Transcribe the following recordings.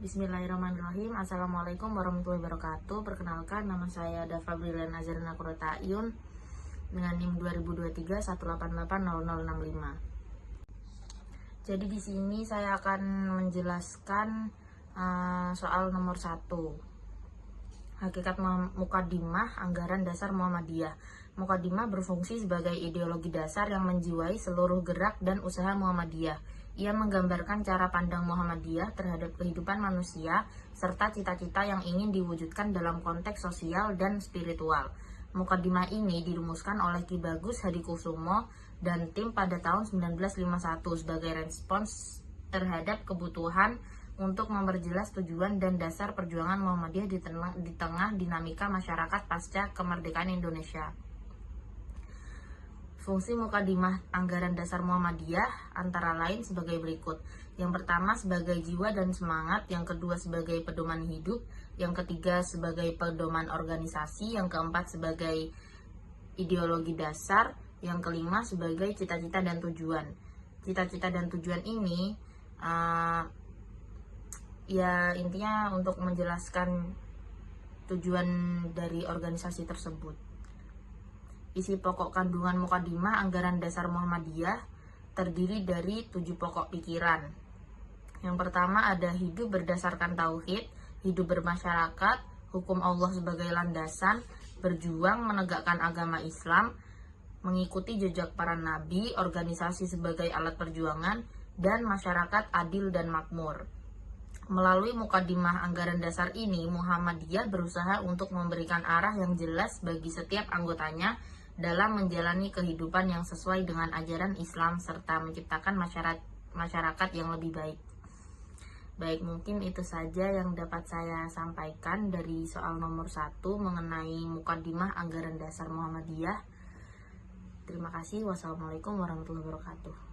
Bismillahirrahmanirrahim. Assalamualaikum warahmatullahi wabarakatuh. Perkenalkan, nama saya Dafa Brilian Azharina Kurotayun dengan NIM 2023 1880065. Jadi di sini saya akan menjelaskan soal nomor 1. Hakikat Muqaddimah Anggaran Dasar Muhammadiyah. Muqaddimah berfungsi sebagai ideologi dasar yang menjiwai seluruh gerak dan usaha Muhammadiyah. Ia menggambarkan cara pandang Muhammadiyah terhadap kehidupan manusia serta cita-cita yang ingin diwujudkan dalam konteks sosial dan spiritual. Muqaddimah ini dirumuskan oleh Ki Bagus Hadikusumo dan tim pada tahun 1951 sebagai respons terhadap kebutuhan untuk memperjelas tujuan dan dasar perjuangan Muhammadiyah di tengah dinamika masyarakat pasca kemerdekaan Indonesia. Fungsi Muqaddimah Anggaran Dasar Muhammadiyah antara lain sebagai berikut. Yang pertama sebagai jiwa dan semangat, yang kedua sebagai pedoman hidup, yang ketiga sebagai pedoman organisasi, yang keempat sebagai ideologi dasar, yang kelima sebagai cita-cita dan tujuan. Cita-cita dan tujuan ini ya intinya untuk menjelaskan tujuan dari organisasi tersebut. Isi pokok kandungan Muqaddimah Anggaran Dasar Muhammadiyah terdiri dari 7 pokok pikiran. Yang pertama ada hidup berdasarkan tauhid, hidup bermasyarakat, hukum Allah sebagai landasan, berjuang menegakkan agama Islam, mengikuti jejak para nabi, organisasi sebagai alat perjuangan, dan masyarakat adil dan makmur. Melalui Muqaddimah Anggaran Dasar ini, Muhammadiyah berusaha untuk memberikan arah yang jelas bagi setiap anggotanya dalam menjalani kehidupan yang sesuai dengan ajaran Islam serta menciptakan masyarakat yang lebih baik. Baik, mungkin itu saja yang dapat saya sampaikan dari soal nomor 1 mengenai Muqaddimah Anggaran Dasar Muhammadiyah. Terima kasih. Wassalamualaikum warahmatullahi wabarakatuh.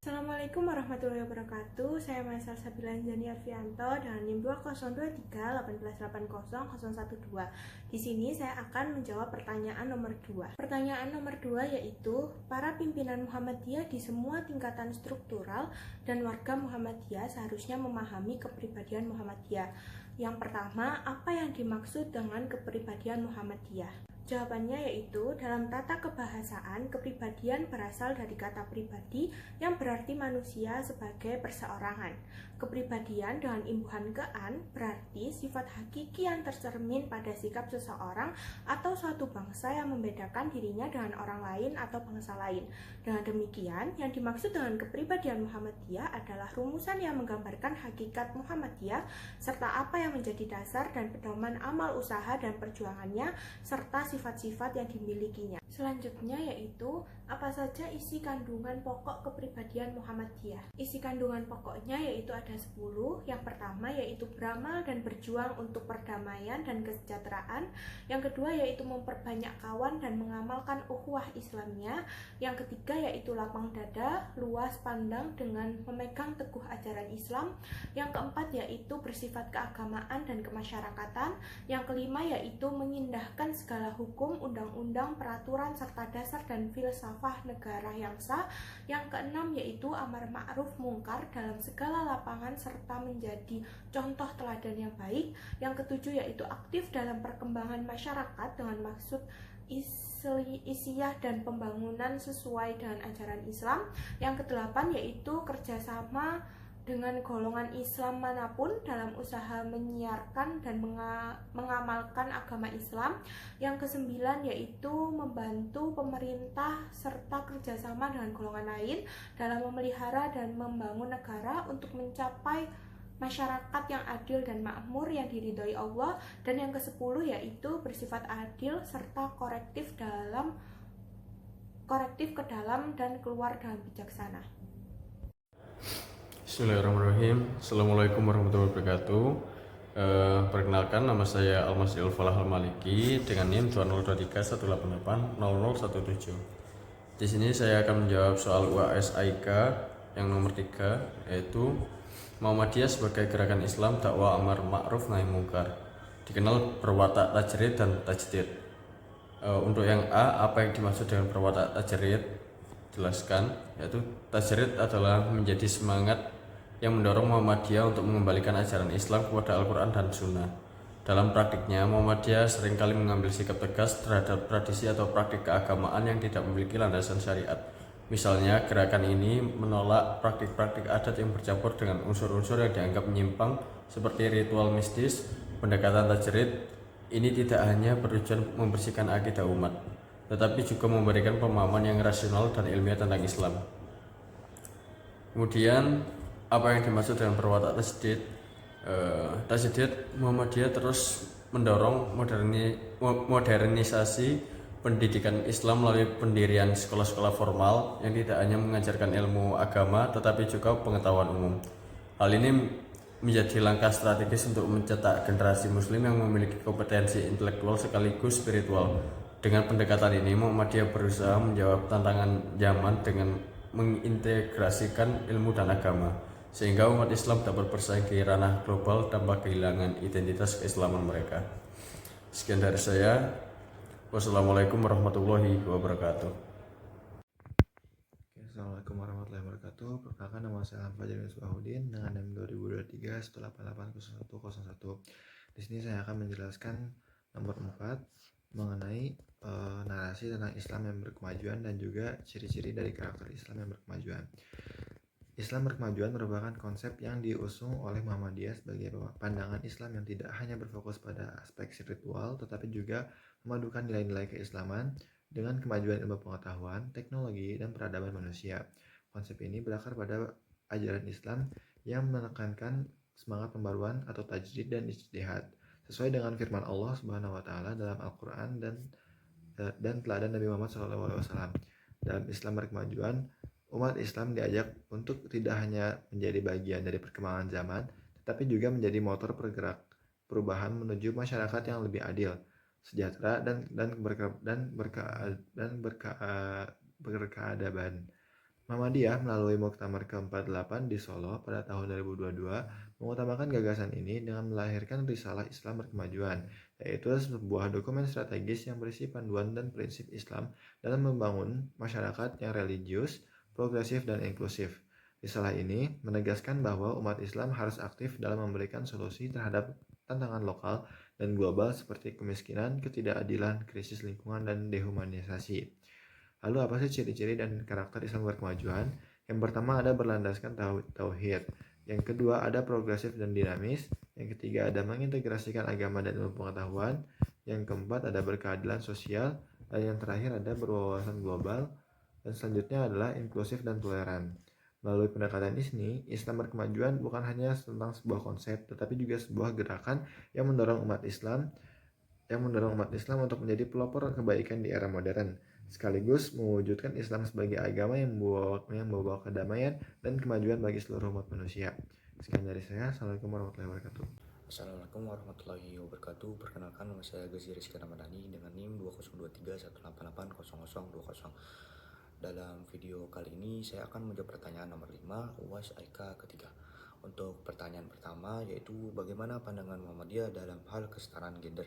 Assalamualaikum warahmatullahi wabarakatuh. Saya Maisal Sabila Anjani Arfianto dengan NIM 2023 1880012. Di sini saya akan menjawab pertanyaan nomor 2. Pertanyaan nomor 2 yaitu, para pimpinan Muhammadiyah di semua tingkatan struktural dan warga Muhammadiyah seharusnya memahami kepribadian Muhammadiyah. Yang pertama, apa yang dimaksud dengan kepribadian Muhammadiyah? Jawabannya yaitu, dalam tata kebahasaan, kepribadian berasal dari kata pribadi yang berarti manusia sebagai perseorangan. Kepribadian dengan imbuhan ke-an berarti sifat hakiki yang tercermin pada sikap seseorang atau suatu bangsa yang membedakan dirinya dengan orang lain atau bangsa lain. Dengan demikian, yang dimaksud dengan kepribadian Muhammadiyah adalah rumusan yang menggambarkan hakikat Muhammadiyah serta apa yang menjadi dasar dan pedoman amal usaha dan perjuangannya serta sifat-sifat yang dimilikinya. Selanjutnya yaitu, apa saja isi kandungan pokok kepribadian Muhammadiyah? Isi kandungan pokoknya yaitu ada 10. Yang pertama yaitu beramal dan berjuang untuk perdamaian dan kesejahteraan. Yang kedua yaitu memperbanyak kawan dan mengamalkan ukhuwah Islamnya. Yang ketiga yaitu lapang dada, luas pandang dengan memegang teguh ajaran Islam. Yang keempat yaitu bersifat keagamaan dan kemasyarakatan. Yang kelima yaitu mengindahkan segala hukum, undang-undang, peraturan, serta dasar dan filsafah negara yang sah. Yang keenam yaitu amar ma'ruf mungkar dalam segala lapangan serta menjadi contoh teladan yang baik. Yang ketujuh yaitu aktif dalam perkembangan masyarakat dengan maksud isiyah dan pembangunan sesuai dengan ajaran Islam. Yang kedelapan yaitu kerjasama dengan golongan Islam manapun dalam usaha menyiarkan dan mengamalkan agama Islam. Yang kesembilan yaitu membantu pemerintah serta kerjasama dengan golongan lain dalam memelihara dan membangun negara untuk mencapai masyarakat yang adil dan makmur yang diridhoi Allah. Dan yang ke-10 yaitu bersifat adil serta korektif ke dalam dan keluar dengan bijaksana. Bismillahirrahmanirrahim. Assalamualaikum warahmatullahi wabarakatuh. Perkenalkan, nama saya Almasriul Falah Al-Maliki dengan NIM 2023 1880017. Di sini saya akan menjawab soal UAS AIK yang nomor 3, yaitu Muhammadiyah sebagai gerakan Islam dakwah amar ma'ruf nahi mungkar, dikenal berwatak tajrid dan tajdid. Untuk yang A, apa yang dimaksud dengan berwatak tajrid? Jelaskan, yaitu tajrid adalah menjadi semangat yang mendorong Muhammadiyah untuk mengembalikan ajaran Islam kepada Al-Quran dan Sunnah. Dalam praktiknya, Muhammadiyah seringkali mengambil sikap tegas terhadap tradisi atau praktik keagamaan yang tidak memiliki landasan syariat. Misalnya, gerakan ini menolak praktik-praktik adat yang bercampur dengan unsur-unsur yang dianggap menyimpang seperti ritual mistis, pendekatan tajrid. Ini tidak hanya bertujuan membersihkan akidah umat, tetapi juga memberikan pemahaman yang rasional dan ilmiah tentang Islam. Kemudian, apa yang dimaksud dengan perwatak tasydid? Tasydid, Muhammadiyah terus mendorong modernisasi pendidikan Islam melalui pendirian sekolah-sekolah formal yang tidak hanya mengajarkan ilmu agama tetapi juga pengetahuan umum. Hal ini menjadi langkah strategis untuk mencetak generasi muslim yang memiliki kompetensi intelektual sekaligus spiritual. Dengan pendekatan ini, Muhammadiyah berusaha menjawab tantangan zaman dengan mengintegrasikan ilmu dan agama, sehingga umat Islam dapat bersaing di ranah global tanpa kehilangan identitas keislaman mereka. Sekian dari saya. Wassalamualaikum warahmatullahi wabarakatuh. Assalamualaikum warahmatullahi wabarakatuh. Perkenalkan, nama saya Fajar Misbahudin dengan NIM 2023 1880101. Di sini saya akan menjelaskan nomor 4 mengenai narasi tentang Islam yang berkemajuan dan juga ciri-ciri dari karakter Islam yang berkemajuan. Islam berkemajuan merupakan konsep yang diusung oleh Muhammadiyah sebagai pandangan Islam yang tidak hanya berfokus pada aspek spiritual, tetapi juga memadukan nilai-nilai keislaman dengan kemajuan ilmu pengetahuan, teknologi, dan peradaban manusia. Konsep ini berakar pada ajaran Islam yang menekankan semangat pembaruan atau tajdid dan ijtihad, sesuai dengan firman Allah Subhanahu wa taala dalam Al-Qur'an dan teladan Nabi Muhammad SAW. Dalam Islam berkemajuan, umat Islam diajak untuk tidak hanya menjadi bagian dari perkembangan zaman, tetapi juga menjadi motor pergerak perubahan menuju masyarakat yang lebih adil, sejahtera, dan berkeadaban. Muhammadiyah melalui Muktamar ke-48 di Solo pada tahun 2022 mengutamakan gagasan ini dengan melahirkan Risalah Islam Berkemajuan, yaitu sebuah dokumen strategis yang berisi panduan dan prinsip Islam dalam membangun masyarakat yang religius, progresif, dan inklusif. Risalah ini menegaskan bahwa umat Islam harus aktif dalam memberikan solusi terhadap tantangan lokal dan global seperti kemiskinan, ketidakadilan, krisis lingkungan, dan dehumanisasi. Lalu apa sih ciri-ciri dan karakter Islam berkemajuan? Yang pertama ada berlandaskan tauhid. Yang kedua ada progresif dan dinamis. Yang ketiga ada mengintegrasikan agama dan ilmu pengetahuan. Yang keempat ada berkeadilan sosial. Dan yang terakhir ada berwawasan global. Dan selanjutnya adalah inklusif dan toleran. Melalui pendekatan ini, Islam berkemajuan bukan hanya tentang sebuah konsep, tetapi juga sebuah gerakan yang mendorong umat Islam untuk menjadi pelopor kebaikan di era modern, sekaligus mewujudkan Islam sebagai agama yang membawa kedamaian dan kemajuan bagi seluruh umat manusia. Sekian dari saya. Assalamualaikum warahmatullahi wabarakatuh. Assalamualaikum warahmatullahi wabarakatuh. Perkenalkan, nama saya Ghazir Rizky Ramadhani dengan NIM 2023188020. Dalam video kali ini saya akan menjawab pertanyaan nomor 5 UAS AIK ketiga. Untuk pertanyaan pertama yaitu bagaimana pandangan Muhammadiyah dalam hal kesetaraan gender.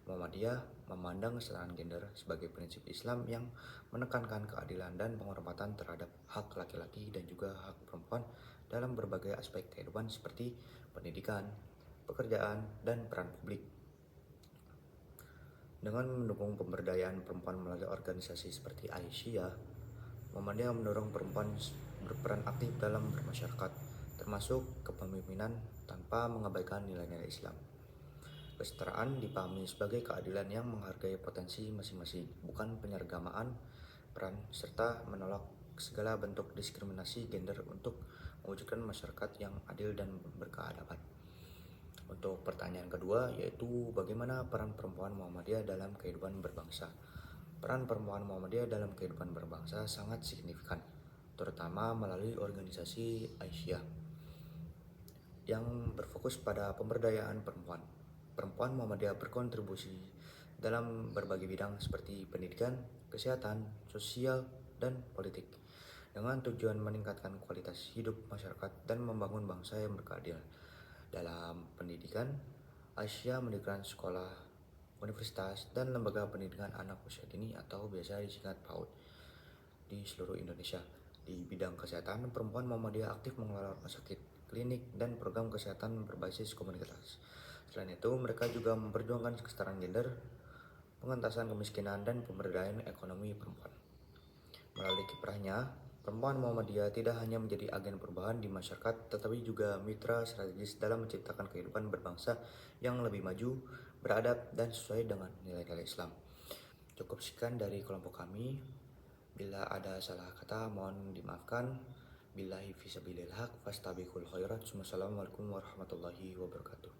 Muhammadiyah memandang kesetaraan gender sebagai prinsip Islam yang menekankan keadilan dan penghormatan terhadap hak laki-laki dan juga hak perempuan dalam berbagai aspek kehidupan seperti pendidikan, pekerjaan, dan peran publik. Dengan mendukung pemberdayaan perempuan melalui organisasi seperti Aisyah, Muhammadiyah mendorong perempuan berperan aktif dalam bermasyarakat, termasuk kepemimpinan tanpa mengabaikan nilai-nilai Islam. Kesetaraan dipahami sebagai keadilan yang menghargai potensi masing-masing, bukan penyeragamaan peran, serta menolak segala bentuk diskriminasi gender untuk mewujudkan masyarakat yang adil dan berkeadaban. Untuk pertanyaan kedua yaitu bagaimana peran perempuan Muhammadiyah dalam kehidupan berbangsa. Peran perempuan Muhammadiyah dalam kehidupan berbangsa sangat signifikan, terutama melalui organisasi Aisyah yang berfokus pada pemberdayaan perempuan. Perempuan Muhammadiyah berkontribusi dalam berbagai bidang seperti pendidikan, kesehatan, sosial, dan politik dengan tujuan meningkatkan kualitas hidup masyarakat dan membangun bangsa yang berkeadilan. Dalam pendidikan, Aisyah mendirikan sekolah, universitas, dan lembaga pendidikan anak usia dini atau biasa disingkat PAUD di seluruh Indonesia. Di bidang kesehatan, perempuan Muhammadiyah aktif mengelola rumah sakit, klinik, dan program kesehatan berbasis komunitas. Selain itu, mereka juga memperjuangkan kesetaraan gender, pengentasan kemiskinan, dan pemberdayaan ekonomi perempuan. Melalui kiprahnya, perempuan Muhammadiyah tidak hanya menjadi agen perubahan di masyarakat, tetapi juga mitra strategis dalam menciptakan kehidupan berbangsa yang lebih maju, beradab, dan sesuai dengan nilai-nilai Islam. Cukup sekian dari kelompok kami. Bila ada salah kata, mohon dimaafkan. Billahi fisabilil haq, fastabiqul khairat. Wassalamualaikum warahmatullahi wabarakatuh.